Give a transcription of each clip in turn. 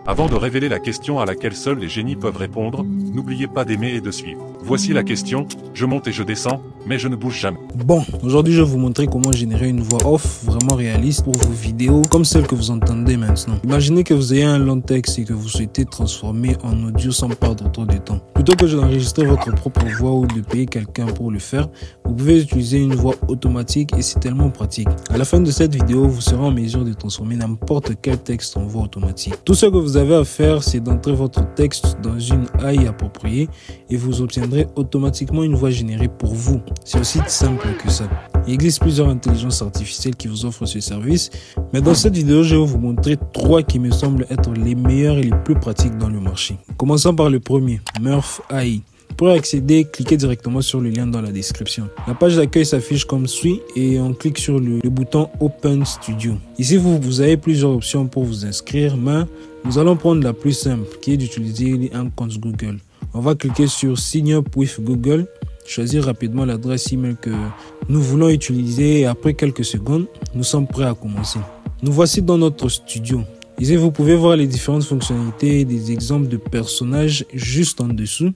Avant de révéler la question à laquelle seuls les génies peuvent répondre, n'oubliez pas d'aimer et de suivre. Voici la question, je monte et je descends, mais je ne bouge jamais. Bon, aujourd'hui je vais vous montrer comment générer une voix off vraiment réaliste pour vos vidéos, comme celle que vous entendez maintenant. Imaginez que vous ayez un long texte et que vous souhaitez transformer en audio sans perdre trop de temps. Plutôt que d'enregistrer votre propre voix ou de payer quelqu'un pour le faire, vous pouvez utiliser une voix automatique et c'est tellement pratique. À la fin de cette vidéo, vous serez en mesure de transformer n'importe quel texte en voix automatique. Tout ce que vous avez à faire, c'est d'entrer votre texte dans une AI appropriée et vous obtiendrez automatiquement une voix générée pour vous. C'est aussi simple que ça. Il existe plusieurs intelligences artificielles qui vous offrent ce service, mais dans cette vidéo, je vais vous montrer 3 qui me semblent être les meilleurs et les plus pratiques dans le marché. Commençons par le premier, Murf AI. Pour y accéder, cliquez directement sur le lien dans la description. La page d'accueil s'affiche comme suit et on clique sur le bouton Open Studio. Ici, vous avez plusieurs options pour vous inscrire, mais nous allons prendre la plus simple qui est d'utiliser un compte Google. On va cliquer sur Sign up with Google, choisir rapidement l'adresse email que nous voulons utiliser et après quelques secondes, nous sommes prêts à commencer. Nous voici dans notre studio. Ici, vous pouvez voir les différentes fonctionnalités et des exemples de personnages juste en dessous.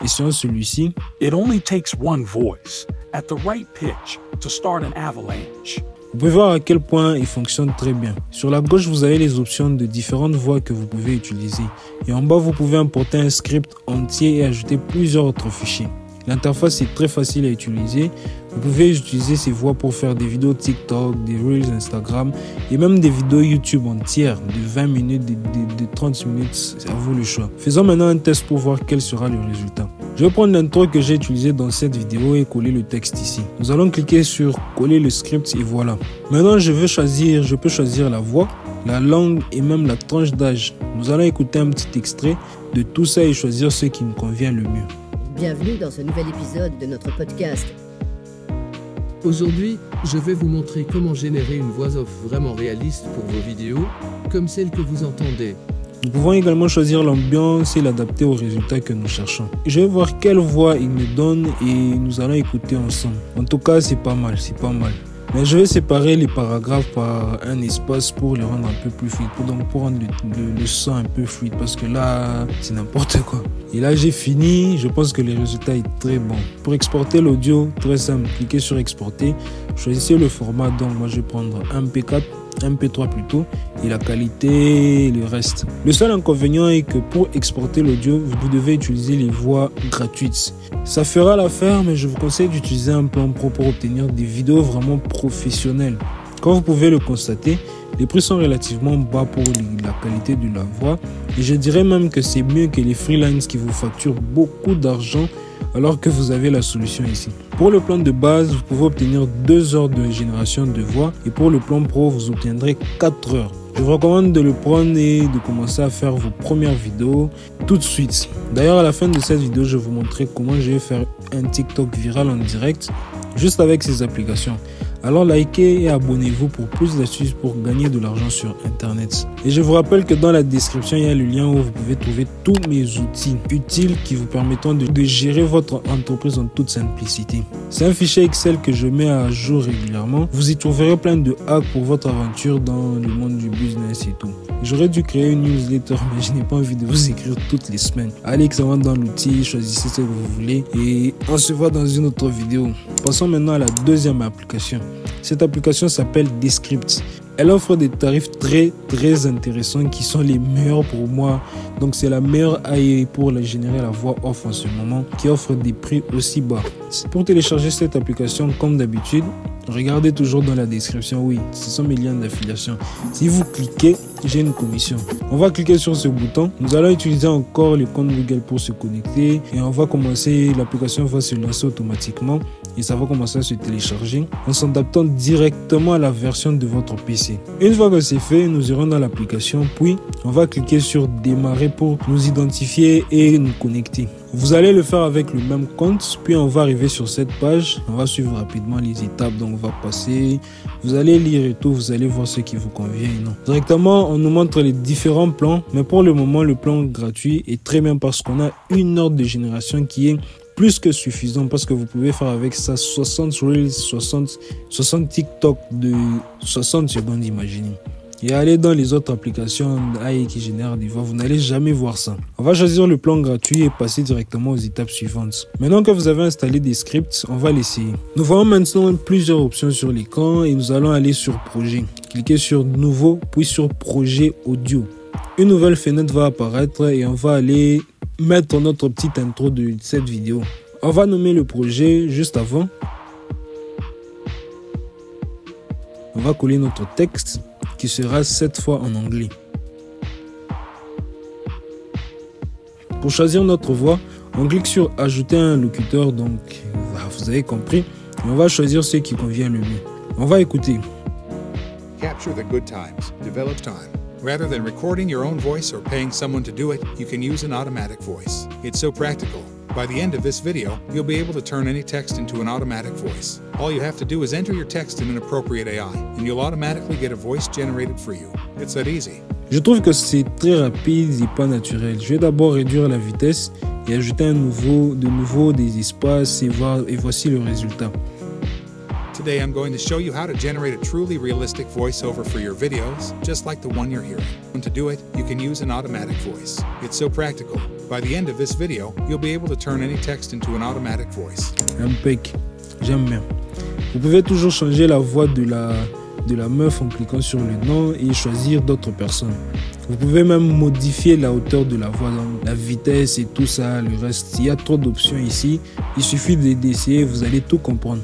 Et sur celui-ci, It only takes one voice at the right pitch to start an avalanche. Vous pouvez voir à quel point il fonctionne très bien. Sur la gauche, vous avez les options de différentes voix que vous pouvez utiliser. Et en bas, vous pouvez importer un script entier et ajouter plusieurs autres fichiers. L'interface est très facile à utiliser. Vous pouvez utiliser ces voix pour faire des vidéos TikTok, des Reels Instagram et même des vidéos YouTube entières de 20 minutes, de 30 minutes, c'est à vous le choix. Faisons maintenant un test pour voir quel sera le résultat. Je vais prendre l'intro que j'ai utilisé dans cette vidéo et coller le texte ici. Nous allons cliquer sur coller le script et voilà. Maintenant, je peux choisir la voix, la langue et même la tranche d'âge. Nous allons écouter un petit extrait de tout ça et choisir ce qui nous convient le mieux. Bienvenue dans ce nouvel épisode de notre podcast. Aujourd'hui, je vais vous montrer comment générer une voix off vraiment réaliste pour vos vidéos, comme celle que vous entendez. Nous pouvons également choisir l'ambiance et l'adapter au résultat que nous cherchons. Je vais voir quelle voix il me donne et nous allons écouter ensemble. En tout cas, c'est pas mal, c'est pas mal. Mais je vais séparer les paragraphes par un espace pour les rendre un peu plus fluides, pour rendre le son un peu fluide parce que là, c'est n'importe quoi. Et là, j'ai fini, je pense que le résultat est très bon. Pour exporter l'audio, très simple, cliquez sur exporter, choisissez le format, donc moi je vais prendre MP4, MP3 plutôt, et la qualité, le reste. Le seul inconvénient est que pour exporter l'audio, vous devez utiliser les voix gratuites. Ça fera l'affaire, mais je vous conseille d'utiliser un plan pro pour obtenir des vidéos vraiment professionnelles. Comme vous pouvez le constater, les prix sont relativement bas pour la qualité de la voix et je dirais même que c'est mieux que les freelances qui vous facturent beaucoup d'argent alors que vous avez la solution ici. Pour le plan de base, vous pouvez obtenir 2 heures de génération de voix et pour le plan pro, vous obtiendrez 4 heures. Je vous recommande de le prendre et de commencer à faire vos premières vidéos tout de suite. D'ailleurs, à la fin de cette vidéo, je vais vous montrer comment je vais faire un TikTok viral en direct juste avec ces applications. Alors likez et abonnez-vous pour plus d'astuces pour gagner de l'argent sur internet. Et je vous rappelle que dans la description, il y a le lien où vous pouvez trouver tous mes outils utiles qui vous permettront de gérer votre entreprise en toute simplicité. C'est un fichier Excel que je mets à jour régulièrement. Vous y trouverez plein de hacks pour votre aventure dans le monde du business et tout. J'aurais dû créer une newsletter, mais je n'ai pas envie de vous écrire toutes les semaines. Allez excellent dans l'outil, choisissez ce que vous voulez et on se voit dans une autre vidéo. Passons maintenant à la deuxième application. Cette application s'appelle Descript. Elle offre des tarifs très intéressants qui sont les meilleurs pour moi. Donc c'est la meilleure AI pour générer la voix off en ce moment qui offre des prix aussi bas. Pour télécharger cette application comme d'habitude, regardez toujours dans la description, oui, ce sont mes liens d'affiliation. Si vous cliquez, j'ai une commission. On va cliquer sur ce bouton. Nous allons utiliser encore le compte Google pour se connecter et on va commencer, l'application va se lancer automatiquement et ça va commencer à se télécharger en s'adaptant directement à la version de votre PC. Une fois que c'est fait, nous irons dans l'application puis on va cliquer sur démarrer pour nous identifier et nous connecter. Vous allez le faire avec le même compte, puis on va arriver sur cette page, on va suivre rapidement les étapes, donc on va passer, vous allez lire et tout, vous allez voir ce qui vous convient et non. Directement, on nous montre les différents plans, mais pour le moment, le plan gratuit est très bien parce qu'on a 1 heure de génération qui est plus que suffisant parce que vous pouvez faire avec ça 60 Reels, 60 TikTok de 60 secondes, imaginez. et allez dans les autres applications AI qui génèrent des voix, vous n'allez jamais voir ça. On va choisir le plan gratuit et passer directement aux étapes suivantes. Maintenant que vous avez installé des scripts, on va l'essayer. Nous voyons maintenant plusieurs options sur l'écran et nous allons aller sur projet. Cliquez sur nouveau puis sur projet audio. Une nouvelle fenêtre va apparaître et on va aller mettre notre petite intro de cette vidéo. On va nommer le projet juste avant. On va coller notre texte qui sera cette fois en anglais. Pour choisir notre voix, on clique sur ajouter un locuteur, donc vous avez compris. Et on va choisir ce qui convient le mieux. On va écouter. Capture the good times, develop time. Rather than recording your own voice or paying someone to do it, you can use an automatic voice. It's so practical. By the end of this video, you'll be able to turn any text into an automatic voice. All you have to do is enter your text in an appropriate AI, and you'll automatically get a voice generated for you. It's that easy. Je trouve que c'est très rapide et pas naturel. Je vais d'abord réduire la vitesse et ajouter de nouveau des espaces et voici le résultat. Today I'm going to show you how to generate a truly realistic voiceover for your videos, just like the one you're hearing. And to do it, you can use an automatic voice. It's so practical. By the end of this video, you'll be able to turn any text into an automatic voice. Impec. J'aime bien. Vous pouvez toujours changer la voix de la meuf en cliquant sur le nom et choisir d'autres personnes. Vous pouvez même modifier la hauteur de la voix, la vitesse et tout ça, le reste. Il y a trop d'options ici. Il suffit d'essayer, vous allez tout comprendre.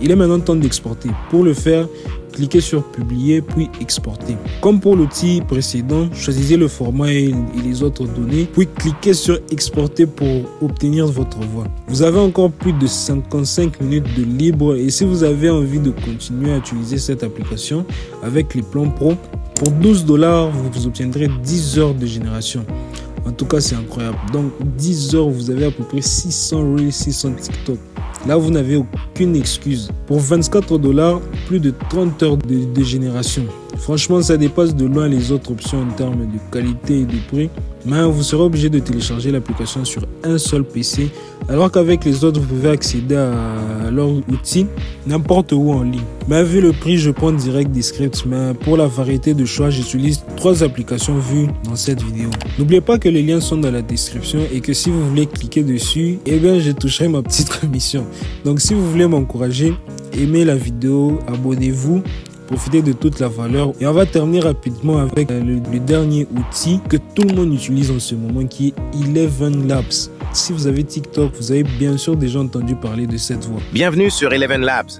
Il est maintenant temps d'exporter. Pour le faire, cliquez sur publier puis exporter. Comme pour l'outil précédent, choisissez le format et les autres données, puis cliquez sur exporter pour obtenir votre voix. Vous avez encore plus de 55 minutes de libre et si vous avez envie de continuer à utiliser cette application avec les plans pro, pour 12 $, vous obtiendrez 10 heures de génération. En tout cas, c'est incroyable. Donc 10 heures, vous avez à peu près 600 Reels, 600 TikTok. Là, vous n'avez aucune excuse. Pour 24 $, plus de 30 heures de génération. Franchement, ça dépasse de loin les autres options en termes de qualité et de prix. Mais vous serez obligé de télécharger l'application sur un seul PC. Alors qu'avec les autres, vous pouvez accéder à leur outil n'importe où en ligne. Mais vu le prix, je prends direct des scripts. Mais pour la variété de choix, j'utilise 3 applications vues dans cette vidéo. N'oubliez pas que les liens sont dans la description et que si vous voulez cliquer dessus, eh bien, je toucherai ma petite commission. Donc, si vous voulez m'encourager, aimez la vidéo, abonnez-vous. Profitez de toute la valeur et on va terminer rapidement avec le dernier outil que tout le monde utilise en ce moment qui est Eleven Labs. Si vous avez TikTok, vous avez bien sûr déjà entendu parler de cette voix. Bienvenue sur Eleven Labs.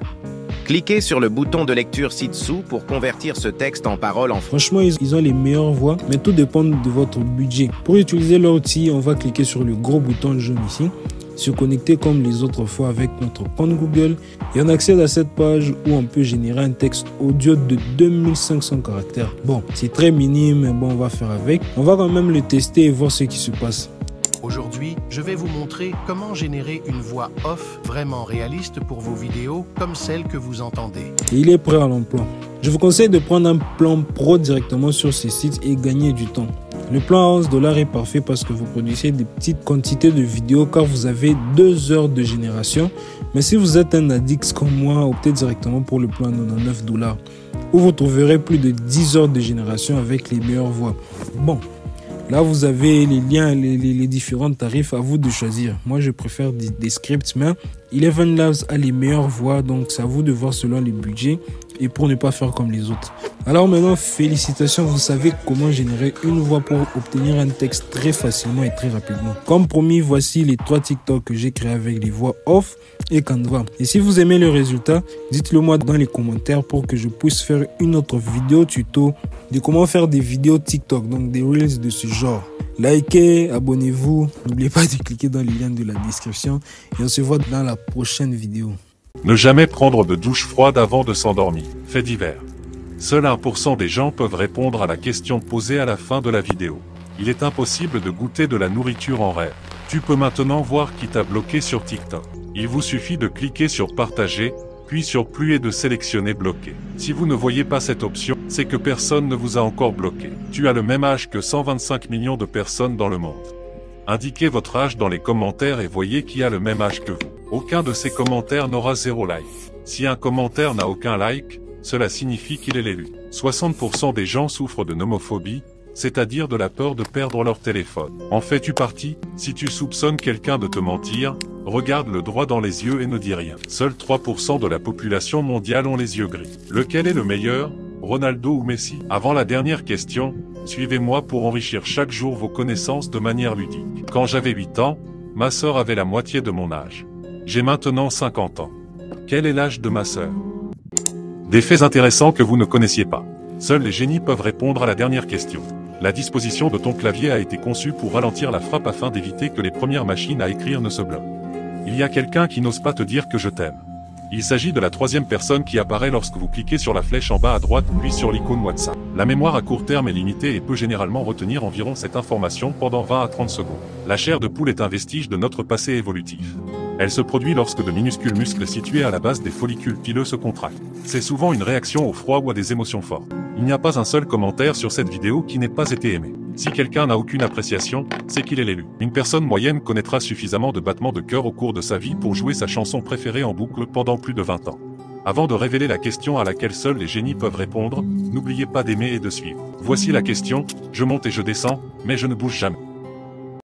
Cliquez sur le bouton de lecture ci-dessous pour convertir ce texte en paroles en français. Franchement, ils ont les meilleures voix, mais tout dépend de votre budget. Pour utiliser leur outil, on va cliquer sur le gros bouton jaune ici. Se connecter comme les autres fois avec notre compte Google et on accède à cette page où on peut générer un texte audio de 2500 caractères. Bon, c'est très minime, mais bon, on va faire avec. On va quand même le tester et voir ce qui se passe. Aujourd'hui, je vais vous montrer comment générer une voix off vraiment réaliste pour vos vidéos comme celle que vous entendez. Et il est prêt à l'emploi. Je vous conseille de prendre un plan pro directement sur ces sites et gagner du temps. Le plan à 11 $ est parfait parce que vous produisez des petites quantités de vidéos car vous avez 2 heures de génération. Mais si vous êtes un addict comme moi, optez directement pour le plan à 99 $ où vous trouverez plus de 10 heures de génération avec les meilleures voix. Bon, là vous avez les liens, les différents tarifs, à vous de choisir. Moi je préfère des scripts, mais Eleven Labs a les meilleures voix, donc c'est à vous de voir selon les budgets et pour ne pas faire comme les autres. Alors maintenant, félicitations, vous savez comment générer une voix pour obtenir un texte très facilement et très rapidement. Comme promis, voici les 3 TikTok que j'ai créés avec les voix off et Canva. Et si vous aimez le résultat, dites-le moi dans les commentaires pour que je puisse faire une autre vidéo tuto de comment faire des vidéos TikTok, donc des Reels de ce genre. Likez, abonnez-vous, n'oubliez pas de cliquer dans les liens de la description et on se voit dans la prochaine vidéo. Ne jamais prendre de douche froide avant de s'endormir. Fait divers. Seul 1% des gens peuvent répondre à la question posée à la fin de la vidéo. Il est impossible de goûter de la nourriture en rêve. Tu peux maintenant voir qui t'a bloqué sur TikTok. Il vous suffit de cliquer sur partager, puis sur plus et de sélectionner bloquer. Si vous ne voyez pas cette option, c'est que personne ne vous a encore bloqué. Tu as le même âge que 125 millions de personnes dans le monde. Indiquez votre âge dans les commentaires et voyez qui a le même âge que vous. Aucun de ces commentaires n'aura 0 like. Si un commentaire n'a aucun like, cela signifie qu'il est l'élu. 60% des gens souffrent de nomophobie, c'est-à-dire de la peur de perdre leur téléphone. En fais-tu partie? Si tu soupçonnes quelqu'un de te mentir, regarde-le droit dans les yeux et ne dis rien. Seuls 3% de la population mondiale ont les yeux gris. Lequel est le meilleur, Ronaldo ou Messi? Avant la dernière question, suivez-moi pour enrichir chaque jour vos connaissances de manière ludique. Quand j'avais 8 ans, ma sœur avait la moitié de mon âge. J'ai maintenant 50 ans. Quel est l'âge de ma sœur? Des faits intéressants que vous ne connaissiez pas. Seuls les génies peuvent répondre à la dernière question. La disposition de ton clavier a été conçue pour ralentir la frappe afin d'éviter que les premières machines à écrire ne se bloquent. Il y a quelqu'un qui n'ose pas te dire que je t'aime. Il s'agit de la troisième personne qui apparaît lorsque vous cliquez sur la flèche en bas à droite puis sur l'icône WhatsApp. La mémoire à court terme est limitée et peut généralement retenir environ cette information pendant 20 à 30 secondes. La chair de poule est un vestige de notre passé évolutif. Elle se produit lorsque de minuscules muscles situés à la base des follicules pileux se contractent. C'est souvent une réaction au froid ou à des émotions fortes. Il n'y a pas un seul commentaire sur cette vidéo qui n'ait pas été aimé. Si quelqu'un n'a aucune appréciation, c'est qu'il est l'élu. Une personne moyenne connaîtra suffisamment de battements de cœur au cours de sa vie pour jouer sa chanson préférée en boucle pendant plus de 20 ans. Avant de révéler la question à laquelle seuls les génies peuvent répondre, n'oubliez pas d'aimer et de suivre. Voici la question, je monte et je descends, mais je ne bouge jamais.